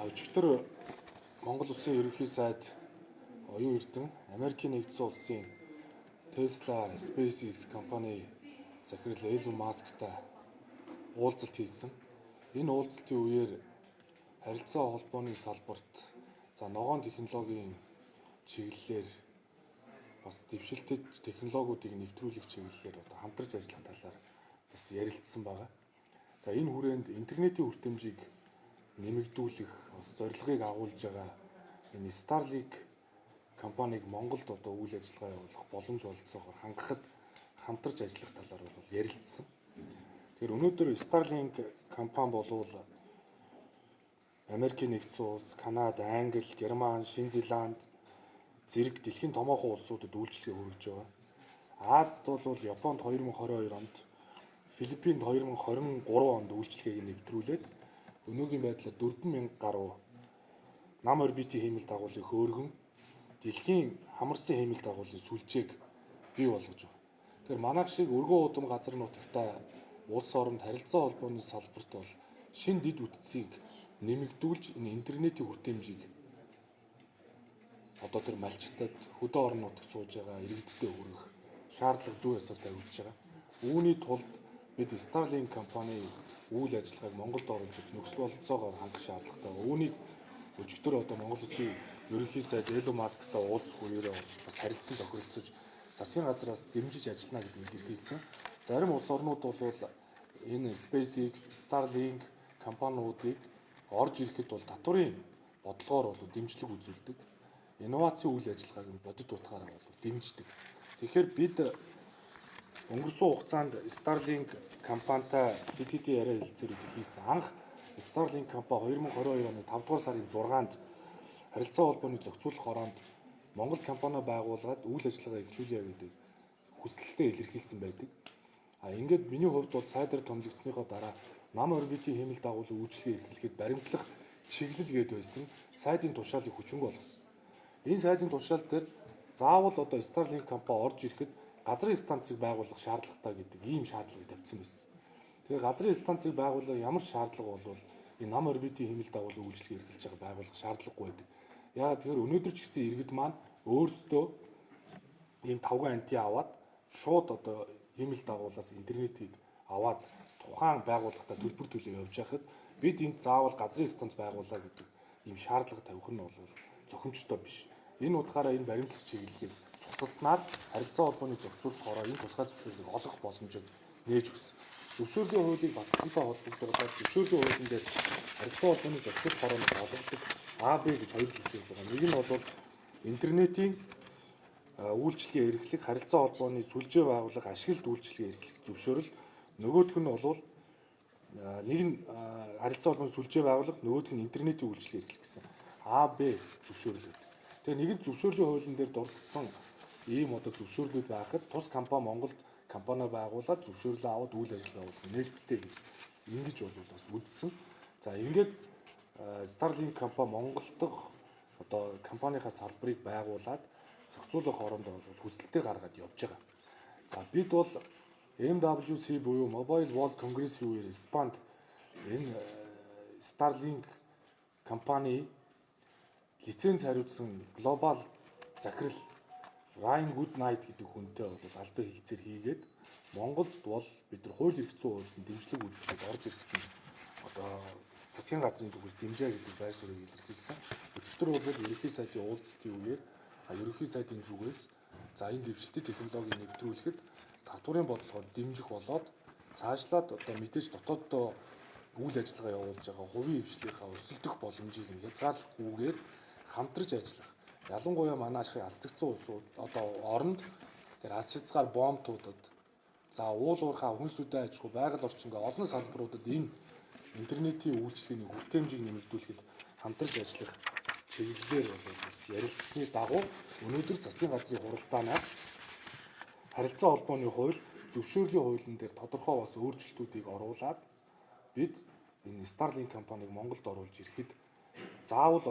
Өчигдөр Монгол Улсын ерөнхий сайд оюун эрдэнэ Америкийн нэгдсэн улсын Tesla, SpaceX компани захирал Elon Musk-тай уулзалт хийсэн. Энэ уулзалтын үеэр харилцаа холбооны салбарт ногоон технологийн чиглэлээр бас дэвшилтэд технологиудыг нэвтрүүлэх чиглэлээр хамтарч ажиллах талаар бас ярилцсан байгаа. Энэ хүрээнд интернетийн хүртээмжийг нэмэгдүүлэх бас зорилгыг агуулж байгаа энэ Starlink компаниг Монголд үйл ажиллагаа явуулах боломж олцоогоор хангахад хамтарч ажиллах талаар бол ярилцсан. Тэгэхээр өнөөдөр Starlink компани болвол Америкийн нэгдсэн улс, Канада, Англи, Герман, Шинэ Зеланд зэрэг дэлхийн томоохон улсуудад үйлчлэгээ хүргэж байгаа. Азад бол Японд 2022 онд, Филиппинд 2023 онд үйлчлэгээг нэвтрүүлээд өнөөгийн байдлаар 4,000 гаруй нам орбитийн хиймэл дагуулыг хөөргөн дэлхийн хамарсан хиймэл дагуулын сүлжээг бий болгож байна. Тэгэхээр манайх шиг өргөн удам газар нутагтай улс оронд харилцаа холбооны салбарт бол шин дэд үтцийг нэмэгдүүлж энэ интернетийн хүртээмжийг тэр малчтад хөдөө орон нутагт сууж байгаа иргэдтэй хүргэх шаардлага зүй ёсоор тавигдж байгаа. Үүний тулд бид Starlink компани үйл ажиллагааг Монголд оруулж ирэх нөхцөл бололцоогоор хангах шаардлагатай. Үүнийг өчигдөр Монгол Улсын ерөнхий сайд Elon Musk-тай уулзах үеэрээ бас харилцан тохиролцож засгийн газраас дэмжиж ажиллана гэдгийг илэрхийлсэн. Зарим улс орнууд бол энэ SpaceX, Starlink компаниудыг орж ирэхэд татварын бодлогоор дэмжлэг үзүүлдэг. Инновацийн үйл ажиллагааг нь бодит утгаараа дэмждэг. Тэгэхээр бид өнгөрсөн хугацаанд Starlink компанитай хэдийн яриа хэлцээрүүд хийсэн. Анх Starlink компани 2022 оны 5 дугаар сарын 6-нд харилцаа холбооны зохицуулах ороонд Монгол компани байгуулад үйл ажиллагаа эхлүүлье гэдэг хүсэлтэд илэрхийлсэн байдаг. Ингээд миний хувьд бол сайдаар томилогдсныхоо дараа нам орбитийн хиймэл дагуулын үйлчлэгээ эрхлэхэд баримтлах чиглэл гээд байсан сайдын тушаалыг хүчинг болгосон. Энэ сайдын тушаал дээр заавал Starlink компани орж ирэхэд газрын станцыг байгуулах шаардлагатай гэдэг ийм шаардлагыг тавьсан байсан. Тэгэхээр газрын станцыг байгуулах ямар шаардлага бол энэ нам орбитийн хиймэл дагуулын үйлчлэгээ эрхэлж байгаа байгуулах шаардлагагүй байдаг. Яагаад тэгэхээр өнөөдөр ч гэсэн иргэд маань өөрсдөө ийм тавган антен аваад шууд хиймэл дагуулаас интернетийг аваад тухайн байгууллагатай төлбөр төлөө явж байхад бид энд заавал газрын станц байгуулаа гэдэг ийм шаардлага тавих нь бол зохимжтой биш. Энэ утгаараа энэ баримтлах чиглэлийг цуцалснаар харилцаа холбооны зохицуулах ороо энэ тусгай зөвшөөрлийг олгох боломжийг нээж өгсөн. Зөвшөөрлийн хуулийг баталсантай холбогдуулаад зөвшөөрлийн хуулийн дээр харилцаа холбооны зохицуулах ороонд олгодог АБ гэж хоёр зөвшөөрөл байгаа. Нэг нь бол интернетийн үйлчлэгээ эрхлэх харилцаа холбооны сүлжээ байгуулах ашиглалт үйлчлэгээ эрхлэх зөвшөөрөл, нөгөөх нь бол нэг нь харилцаа холбооны сүлжээ байгуулах, нөгөөх нь интернетийн үйлчлэгээ эрхлэх гэсэн АБ зөвшөөрөл гэдэг. Тэгээ нэгэн зөвшөөрлийн хуулийн дээр дурдсан ийм зөвшөөрлүүд байхад тус компани Монголд компани байгуулад зөвшөөрлөө аваад үйл ажиллагаа явуулах нээлттэй гэж ингэж бас үзсэн. Ингээд Starlink компани Монголд компанийнхаа салбарыг байгуулад зохицуулах оронд хүсэлтээ гаргаад явж байгаа. Бид бол MWC буюу Mobile World Congress-ийн үеэр SPAN-д энэ Starlink компани лиценз хариуцсан глобал захирал Ryan Goodnight гэдэг хүнтэй албан хэлцээр хийгээд Монголд бол бид нар хууль эрх зүйн хуулинд дэмжлэг үзүүлээд орж ирэхэд нь засгийн газрын төвөөс дэмжээ гэдэг байр суурийг илэрхийлсэн. Өчигдөр бол ерөнхий сайдын уулзалтын үеэр ерөнхий сайдын зүгээс энэ дэвшилтэт технологиг нэвтрүүлэхэд татварын бодлогоор дэмжих болоод цаашлаад мэдээж дотооддоо үйл ажиллагаа явуулж байгаа хувийн хвшлийнхаа өрсөлдөх боломжийг хязгаарлахгүйгээр хамтарч ажиллах. Ялангуяа манай ашиг алсдагцсан улсууд оронд тэр ас хязгаар бомбтуудад уул уурхай хүнсүдэн аж ахуй байгаль орчин гэх олон салбаруудад энэ интернетийн үйлчлэгээний хүртээмжийг нэмэгдүүлэхэд хамтарч ажиллах чиглэлээр бас ярилцсаны дагуу өнөөдөр засгийн газрын хуралдаанаас харилцаа холбооны хууль, зөвшөөрлийн хуулийн дээр тодорхой бас өөрчлөлтүүдийг оруулад бид энэ Starlink компаниг Монголд оруулж ирэхэд заавал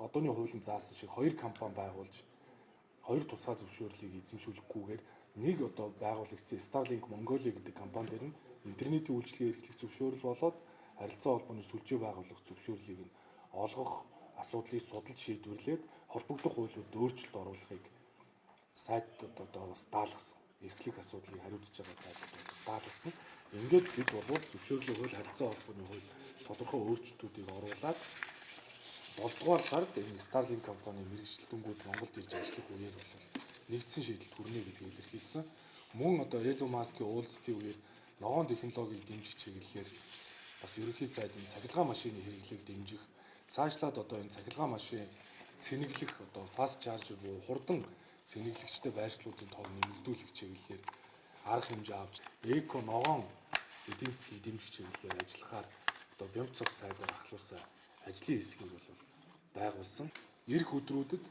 одооний хуулийн заасан шиг хоёр компани байгуулж хоёр тусгай зөвшөөрлийг эзэмшүүлэхгүйгээр нэг байгуулагдсан Starlink Mongolia гэдэг компани дээр нь интернетийн үйлчлэгээ эрхлэх зөвшөөрөл болоод харилцаа холбооны сүлжээ байгуулах зөвшөөрлийг нь олгох асуудлыг судалж шийдвэрлээд холбогдох хуулиуд өөрчлөлт оруулахыг сайдд одоо бас даалгасан. Эрхлэх асуудлыг хариуцж байгаа сайдд даалгасан. Ингээд бид бол зөвшөөрлөө хууль харилцаа холбооны хууль тодорхой өөрчлөлтүүдийг оруулаад 7-р сард энэ Starlink компани мэргэжилтэнгүүд Монголд ирж ажиллах үеэр бол нэгдсэн шийдэлд хүрнэ гэдгийг илэрхийлсэн. Мөн одоо Elon Musk-ийн уулзалтын үеэр ногоон технологиг дэмжих чиглэлээр бас ерөнхий сайдын цахилгаан машины хэрэглээг дэмжих, цаашлаад одоо энэ цахилгаан машин цэнэглэх одоо fast charger буюу хурдан цэнэглэгчтэй байршлуудын тоог нэмэгдүүлэх чиглэлээр арга хэмжээ авч эко ногоон эдийн засгийг дэмжих чиглэлээр ажиллахаар одоо бямц цог сайдаар ахлуулсан ажлын хэсгийг бол байгуулсан. Ирэх өдрүүдэд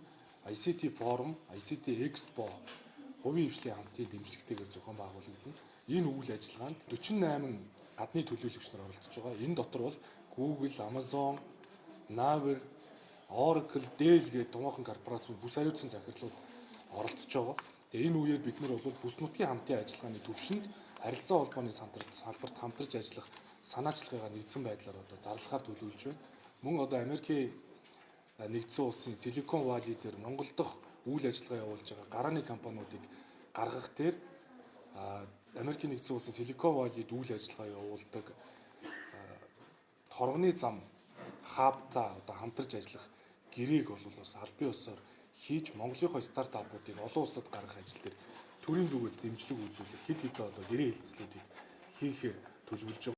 ICT форум, ICT Expo хувийн хвшлийн хамтын дэмжлэгтэйгээр зохион байгуулагдана. Энэ үйл ажиллагаанд 48 гадны төлөөлөгч нар оролцож байгаа. Энэ дотор бол Google, Amazon, Naver, Oracle, Dell гэх томоохон корпорацууд бүс хариуцсан захирлууд оролцож байгаа. Тэгээ энэ үеэр бид нар бол бүс нутгийн хамтын ажиллагааны төвшөнд харилцаа холбооны салбарт хамтарч ажиллах санаачлагыг нэгдсэн байдлаар одоо зарлахаар төлөвлөж байна. Мөн одоо Америкийн нэгдсэн улсын Silicon Valley дээр Монгол дахь үйл ажиллагаа явуулж байгаа гарааны компаниудыг гаргах дээр Америкийн нэгдсэн улсын Silicon Valley-д үйл ажиллагаа явуулдаг торгоны зам хабта одоо хамтарч ажиллах гэрээг бол бас аль бие усаар хийж Монголынхоо стартапуудыг олон улсад гаргах ажил дээр төрийн зүгээс дэмжлэг үзүүлэх хэд хэдэн одоо гэрээ хэлцлүүдийг хийхээр төлөвлөж